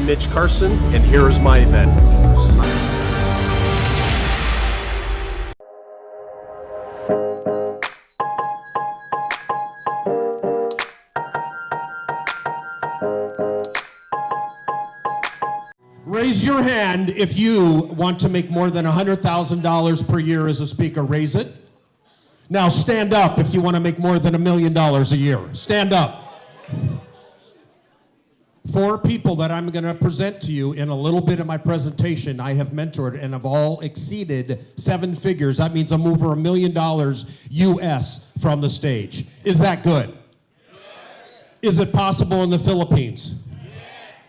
I'm Mitch Carson, and here is my event. Raise your hand if you want to make more than $100,000 per year as a speaker. Raise it. Now stand up if you want to make more than $1 million a year. Stand up. 4 people that I'm going to present to you in a little bit of my presentation I have mentored and have all exceeded 7 figures. That means I'm over $1 million US from the stage. Is that good? Yes. Is it possible in the Philippines? Yes.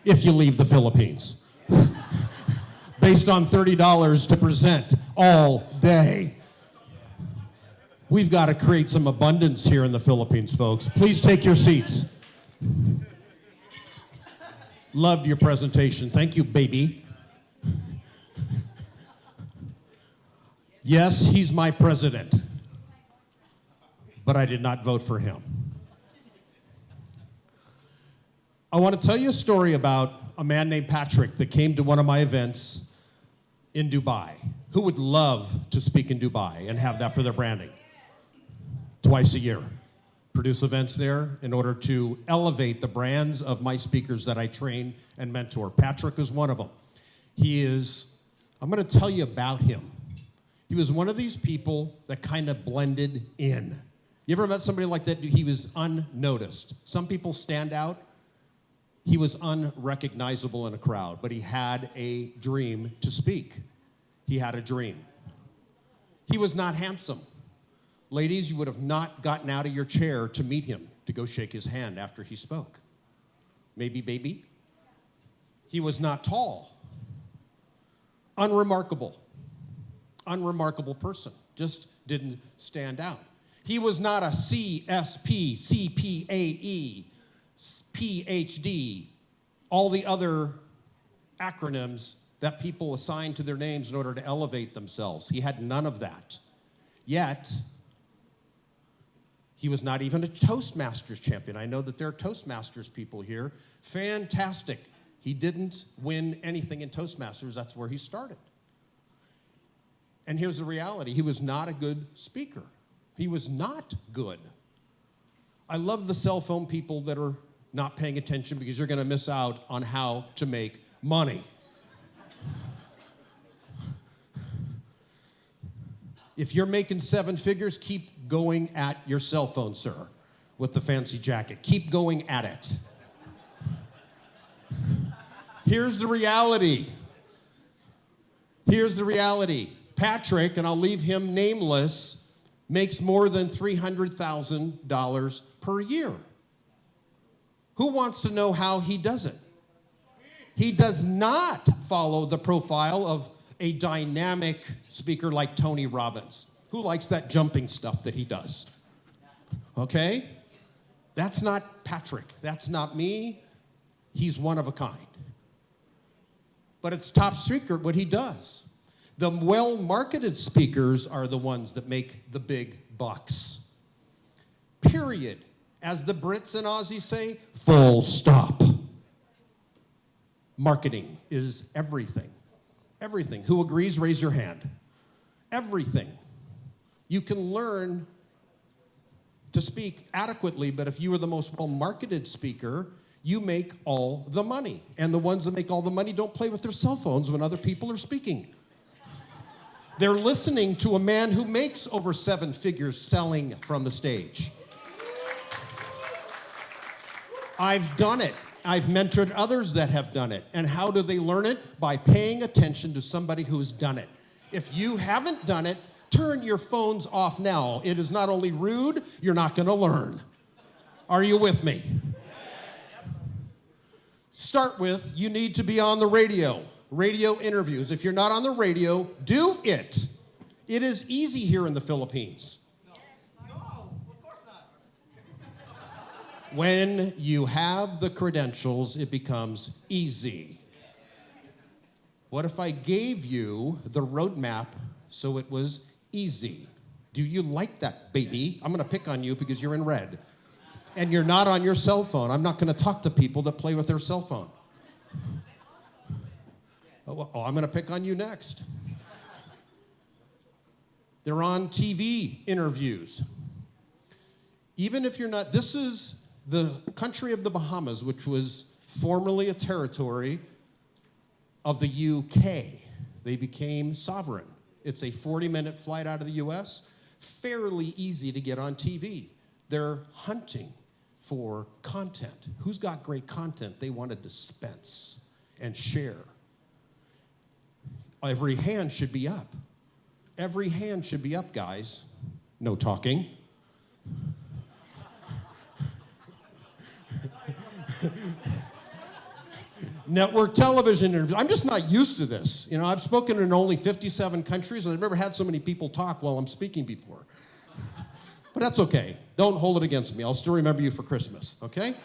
If you leave the Philippines. Based on $30 to present all day. We've got to create some abundance here in the Philippines, folks. Please take your seats. Loved your presentation. Thank you, baby. Yes, he's my president, but I did not vote for him. I want to tell you a story about a man named Patrick that came to one of my events in Dubai. Who would love to speak in Dubai and have that for their branding? Twice a year. Produce events there in order to elevate the brands of my speakers that I train and mentor. Patrick is one of them. I'm going to tell you about him. He was one of these people that kind of blended in. You ever met somebody like that? He was unnoticed. Some people stand out. He was unrecognizable in a crowd, but he had a dream to speak. He had a dream. He was not handsome. Ladies, you would have not gotten out of your chair to meet him, to go shake his hand after he spoke. Maybe, baby? He was not tall. Unremarkable. Unremarkable person. Just didn't stand out. He was not a CSP, CPAE, PhD, all the other acronyms that people assign to their names in order to elevate themselves. He had none of that. Yet, he was not even a Toastmasters champion. I know that there are Toastmasters people here. Fantastic. He didn't win anything in Toastmasters. That's where he started. And here's the reality. He was not a good speaker. He was not good. I love the cell phone people that are not paying attention because you're going to miss out on how to make money. If you're making 7 figures, keep going at your cell phone, sir, with the fancy jacket. Keep going at it. Here's the reality. Here's the reality. Patrick, and I'll leave him nameless, makes more than $300,000 per year. Who wants to know how he does it? He does not follow the profile of a dynamic speaker like Tony Robbins. Who likes that jumping stuff that he does? Okay? That's not Patrick. That's not me. He's one of a kind. But it's top secret what he does. The well-marketed speakers are the ones that make the big bucks. Period. As the Brits and Aussies say, full stop. Marketing is everything. Everything. Who agrees? Raise your hand. Everything. You can learn to speak adequately, but if you are the most well-marketed speaker, you make all the money. And the ones that make all the money don't play with their cell phones when other people are speaking. They're listening to a man who makes over 7 figures selling from the stage. I've done it. I've mentored others that have done it. And how do they learn it? By paying attention to somebody who's done it. If you haven't done it, turn your phones off now. It is not only rude, you're not going to learn. Are you with me? Start with, you need to be on the radio. Radio interviews. If you're not on the radio, do it. It is easy here in the Philippines. When you have the credentials, it becomes easy. What if I gave you the roadmap so it was easy? Do you like that, baby? I'm going to pick on you because you're in red. And you're not on your cell phone. I'm not going to talk to people that play with their cell phone. Oh, I'm going to pick on you next. They're on TV interviews. Even if you're not, this is the country of the Bahamas, which was formerly a territory of the UK. They became sovereign. It's a 40-minute flight out of the US, fairly easy to get on TV. They're hunting for content. Who's got great content they want to dispense and share? Every hand should be up. Every hand should be up, guys. No talking. Network television interviews. I'm just not used to this. You know, I've spoken in only 57 countries, and I've never had so many people talk while I'm speaking before. But that's okay. Don't hold it against me. I'll still remember you for Christmas, okay?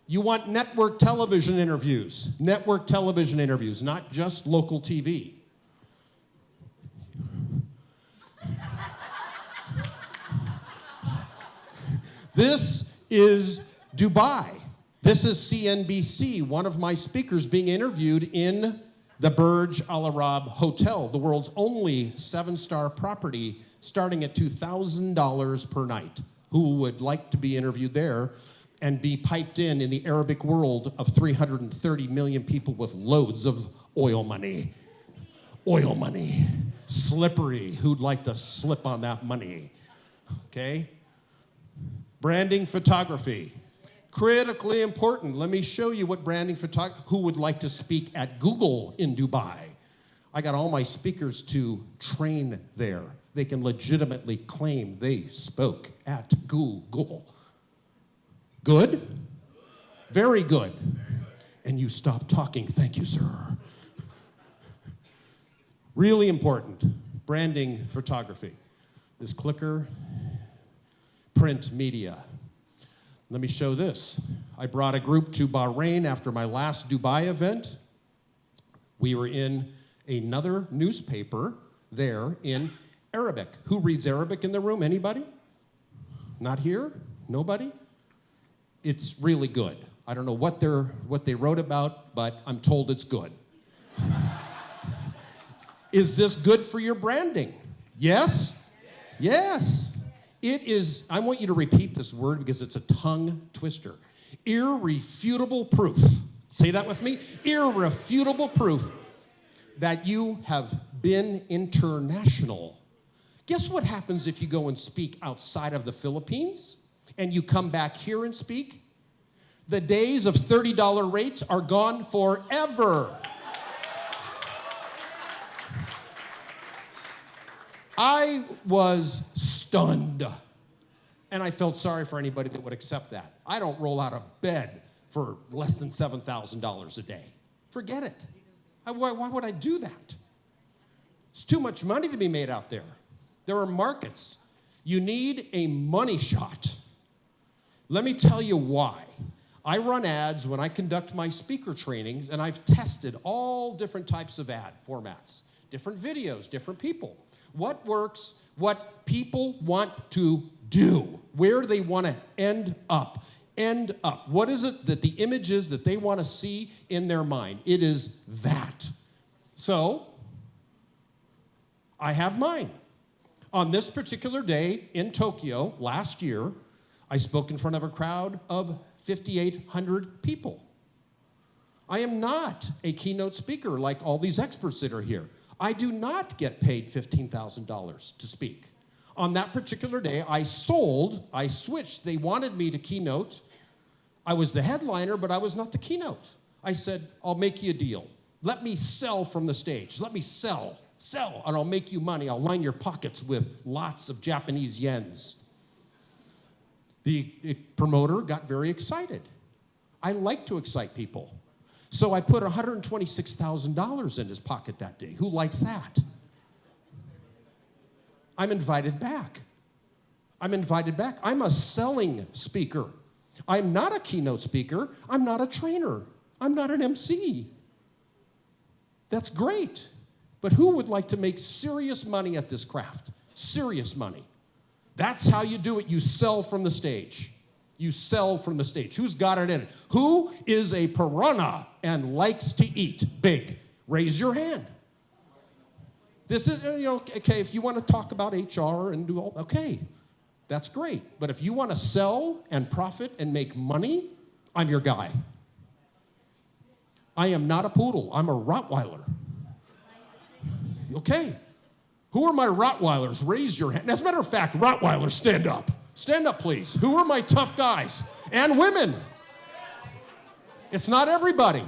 You want network television interviews. Network television interviews, not just local TV. This is Dubai. This is CNBC, one of my speakers being interviewed in the Burj Al Arab Hotel, the world's only 7-star property, starting at $2,000 per night. Who would like to be interviewed there and be piped in the Arabic world of 330 million people with loads of oil money? Oil money. Slippery. Who'd like to slip on that money? Okay? Branding photography. Critically important. Let me show you what branding photography, who would like to speak at Google in Dubai. I got all my speakers to train there. They can legitimately claim they spoke at Google. Good? Very good. And you stop talking. Thank you, sir. Really important. Branding photography. This clicker, print media. Let me show this. I brought a group to Bahrain after my last Dubai event. We were in another newspaper there in Arabic. Who reads Arabic in the room? Anybody? Not here? Nobody? It's really good. I don't know what they wrote about, but I'm told it's good. Is this good for your branding? Yes? Yes. It is, I want you to repeat this word because it's a tongue twister. Irrefutable proof. Say that with me. Irrefutable proof that you have been international. Guess what happens if you go and speak outside of the Philippines and you come back here and speak? The days of $30 rates are gone forever. I was stunned, and I felt sorry for anybody that would accept that. I don't roll out of bed for less than $7,000 a day. Forget it. Why would I do that? It's too much money to be made out there. There are markets. You need a money shot. Let me tell you why. I run ads when I conduct my speaker trainings, and I've tested all different types of ad formats, different videos, different people. What works, what people want to do, where they want to end up. End up. What is it that the image is that they want to see in their mind? It is that. So, I have mine. On this particular day in Tokyo last year, I spoke in front of a crowd of 5,800 people. I am not a keynote speaker like all these experts that are here. I do not get paid $15,000 to speak. On that particular day, I switched. They wanted me to keynote. I was the headliner, but I was not the keynote. I said, I'll make you a deal. Let me sell from the stage. Let me sell, and I'll make you money. I'll line your pockets with lots of Japanese yens. The promoter got very excited. I like to excite people. So I put $126,000 in his pocket that day. Who likes that? I'm invited back. I'm invited back. I'm a selling speaker. I'm not a keynote speaker. I'm not a trainer. I'm not an MC. That's great. But who would like to make serious money at this craft? Serious money. That's how you do it. You sell from the stage. You sell from the stage. Who's got it in it? Who is a piranha and likes to eat big? Raise your hand. This is, okay, if you want to talk about HR and do all, okay, that's great. But if you want to sell and profit and make money, I'm your guy. I am not a poodle. I'm a Rottweiler. Okay. Who are my Rottweilers? Raise your hand. As a matter of fact, Rottweilers, stand up. Stand up, please. Who are my tough guys? And women. It's not everybody.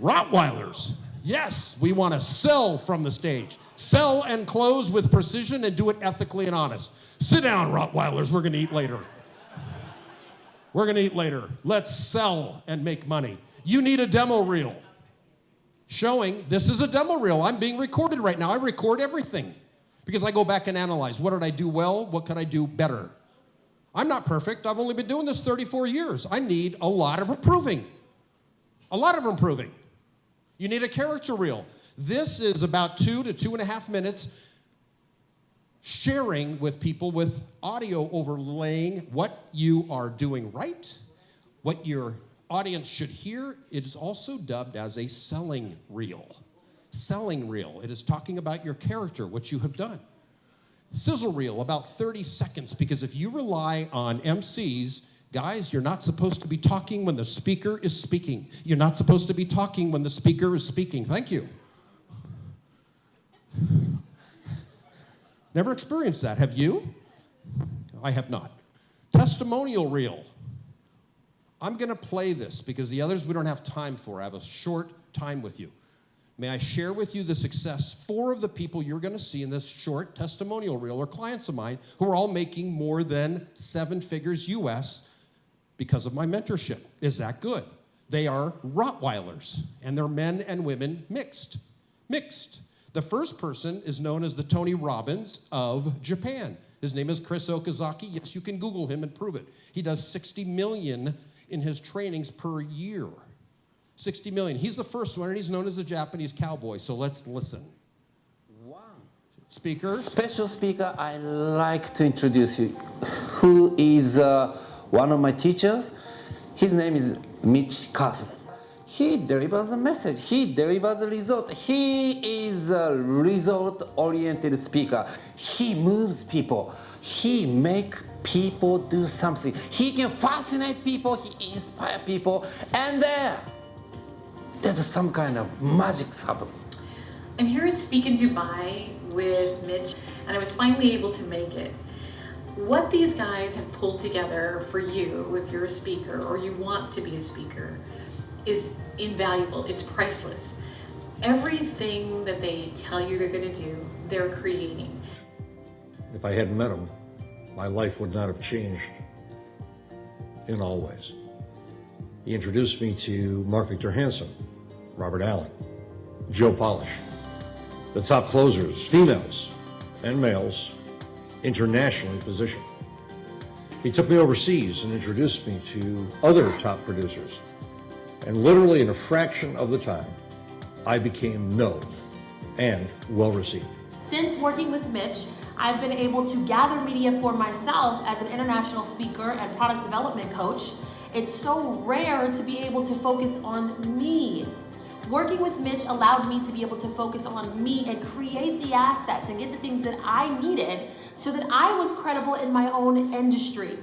Rottweilers. Yes, we want to sell from the stage. Sell and close with precision and do it ethically and honest. Sit down, Rottweilers. We're going to eat later. We're going to eat later. Let's sell and make money. You need a demo reel showing this is a demo reel. I'm being recorded right now. I record everything because I go back and analyze. What did I do well? What could I do better? I'm not perfect. I've only been doing this 34 years. I need a lot of improving. A lot of improving. You need a character reel. This is about 2 to 2.5 minutes sharing with people with audio overlaying what you are doing right, what your audience should hear. It is also dubbed as a selling reel. Selling reel. It is talking about your character, what you have done. Sizzle reel, about 30 seconds, because if you rely on MCs, guys, you're not supposed to be talking when the speaker is speaking. You're not supposed to be talking when the speaker is speaking. Thank you. Never experienced that, have you? I have not. Testimonial reel. I'm going to play this because the others we don't have time for. I have a short time with you. May I share with you the success? 4 of the people you're going to see in this short testimonial reel are clients of mine who are all making more than 7 figures US because of my mentorship. Is that good? They are Rottweilers, and they're men and women mixed. Mixed. The first person is known as the Tony Robbins of Japan. His name is Chris Okazaki. Yes, you can Google him and prove it. He does 60 million in his trainings per year. 60 million. He's the first one, and he's known as the Japanese cowboy. So let's listen. Wow. Speakers. Special speaker, I like to introduce you, who is one of my teachers. His name is Mitch Carson. He delivers a message. He delivers a result. He is a result-oriented speaker. He moves people. He makes people do something. He can fascinate people. He inspires people. And there's some kind of magic happen. I'm here at Speak in Dubai with Mitch, and I was finally able to make it. What these guys have pulled together for you, if you're a speaker or you want to be a speaker, is invaluable. It's priceless. Everything that they tell you they're going to do, they're creating. If I hadn't met him, my life would not have changed in all ways. He introduced me to Mark Victor Hansen, Robert Allen, Joe Polish, the top closers, females and males, internationally positioned. He took me overseas and introduced me to other top producers. And literally in a fraction of the time, I became known and well received. Since working with Mitch, I've been able to gather media for myself as an international speaker and product development coach. It's so rare to be able to focus on me. Working with Mitch allowed me to be able to focus on me and create the assets and get the things that I needed so that I was credible in my own industry.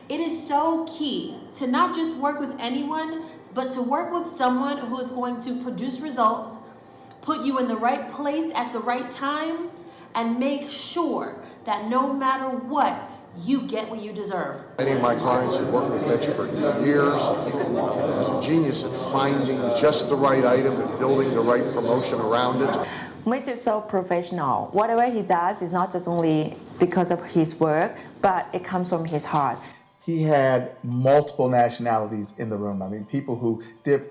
It is so key to not just work with anyone, but to work with someone who is going to produce results, put you in the right place at the right time, and make sure that no matter what, you get what you deserve. Many of my clients have worked with Mitch for years. He's a genius at finding just the right item and building the right promotion around it. Mitch is so professional. Whatever he does is not just only because of his work, but it comes from his heart. He had multiple nationalities in the room. I mean, people who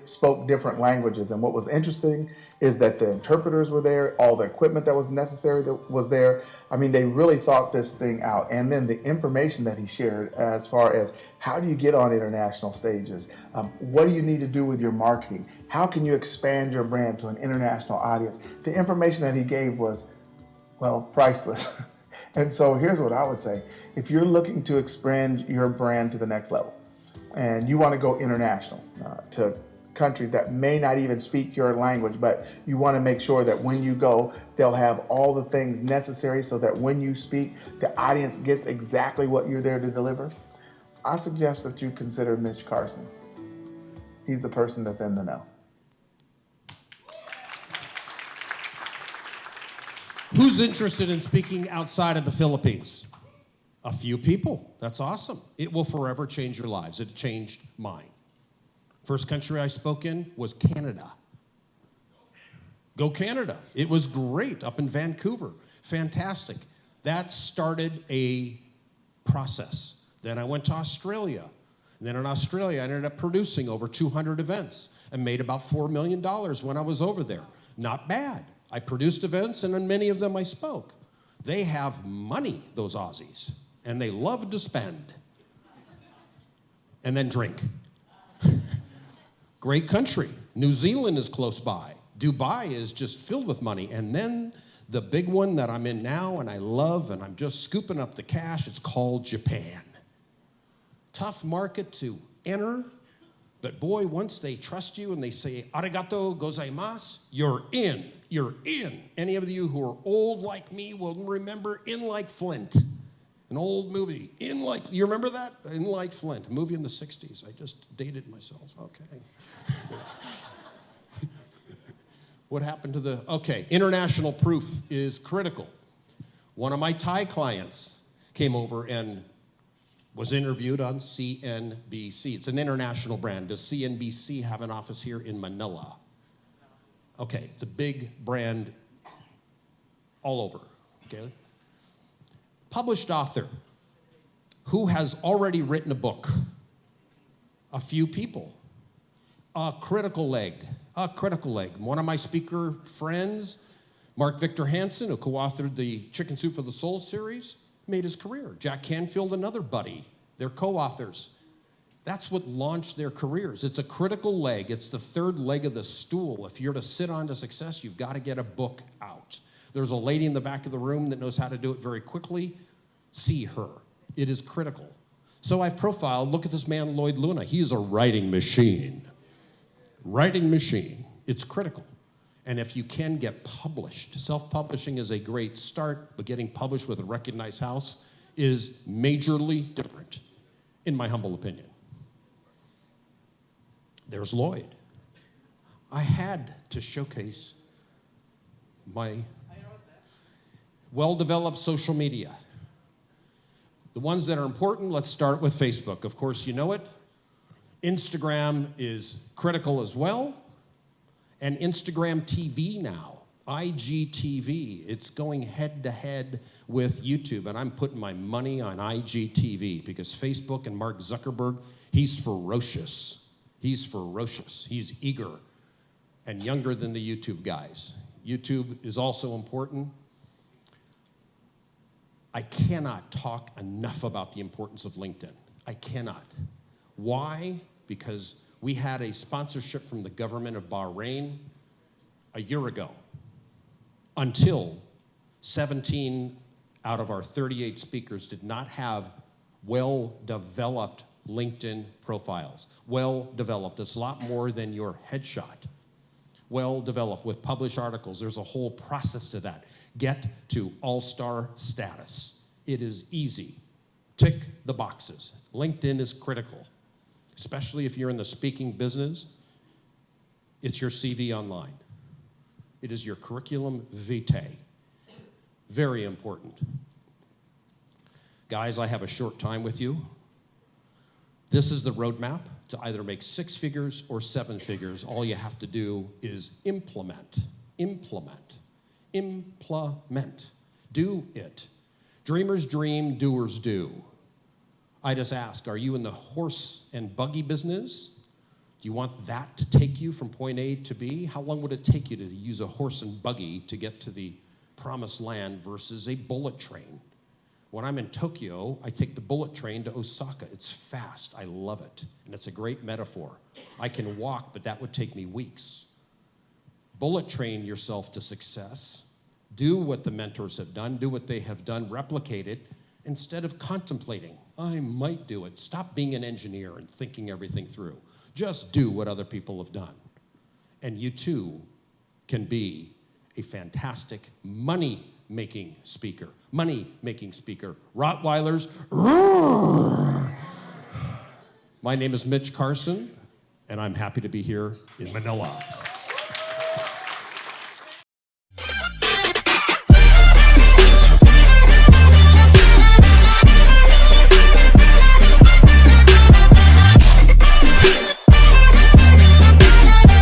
spoke different languages. And what was interesting is that the interpreters were there, all the equipment that was necessary that was there. I mean, they really thought this thing out. And then the information that he shared as far as how do you get on international stages? What do you need to do with your marketing? How can you expand your brand to an international audience? The information that he gave was, well, priceless. And so here's what I would say. If you're looking to expand your brand to the next level and you want to go international, to countries that may not even speak your language, but you want to make sure that when you go, they'll have all the things necessary so that when you speak, the audience gets exactly what you're there to deliver, I suggest that you consider Mitch Carson. He's the person that's in the know. Who's interested in speaking outside of the Philippines? A few people. That's awesome. It will forever change your lives. It changed mine. First country I spoke in was Canada. Go Canada. It was great up in Vancouver. Fantastic. That started a process. Then I went to Australia. And then in Australia, I ended up producing over 200 events and made about $4 million when I was over there. Not bad. I produced events, and in many of them I spoke. They have money, those Aussies, and they love to spend. And then drink. Great country. New Zealand is close by. Dubai is just filled with money. And then the big one that I'm in now and I love and I'm just scooping up the cash, it's called Japan. Tough market to enter, but boy, once they trust you and they say, arigato gozaimasu, you're in. You're in. Any of you who are old like me will remember In Like Flint. An old movie. You remember that? In Like Flint, a movie in the 60s. I just dated myself. Okay. What happened to the, okay, international proof is critical. One of my Thai clients came over and was interviewed on CNBC. It's an international brand. Does CNBC have an office here in Manila? Okay, it's a big brand all over, okay? Published author who has already written a book. A few people. A critical leg. One of my speaker friends, Mark Victor Hansen, who co-authored the Chicken Soup for the Soul series, made his career. Jack Canfield, another buddy. They're co-authors. That's what launched their careers. It's a critical leg. It's the third leg of the stool. If you're to sit on to success, you've got to get a book out. There's a lady in the back of the room that knows how to do it very quickly. See her. It is critical. So I've profiled, look at this man, Lloyd Luna. He is a writing machine. Writing machine. It's critical. And if you can get published, self-publishing is a great start, but getting published with a recognized house is majorly different, in my humble opinion. There's Lloyd. I had to showcase my well-developed social media. The ones that are important, let's start with Facebook. Of course, you know it. Instagram is critical as well. And Instagram TV now, IGTV, it's going head-to-head with YouTube. And I'm putting my money on IGTV because Facebook and Mark Zuckerberg, he's ferocious. He's ferocious. He's eager and younger than the YouTube guys. YouTube is also important. I cannot talk enough about the importance of LinkedIn. I cannot. Why? Because we had a sponsorship from the government of Bahrain a year ago until 17 out of our 38 speakers did not have well-developed LinkedIn profiles. Well-developed. It's a lot more than your headshot. Well-developed with published articles. There's a whole process to that. Get to all-star status. It is easy. Tick the boxes. LinkedIn is critical, especially if you're in the speaking business. It's your CV online. It is your curriculum vitae. Very important. Guys, I have a short time with you. This is the roadmap to either make 6 figures or 7 figures. All you have to do is implement. Do it. Dreamers dream, doers do. I just ask, are you in the horse and buggy business? Do you want that to take you from point A to B? How long would it take you to use a horse and buggy to get to the promised land versus a bullet train? When I'm in Tokyo, I take the bullet train to Osaka. It's fast. I love it. And it's a great metaphor. I can walk, but that would take me weeks. Bullet train yourself to success. Do what the mentors have done. Do what they have done. Replicate it instead of contemplating. I might do it. Stop being an engineer and thinking everything through. Just do what other people have done. And you too can be a fantastic money-making speaker. Money-making speaker. Rottweilers, roar! My name is Mitch Carson, and I'm happy to be here in Manila.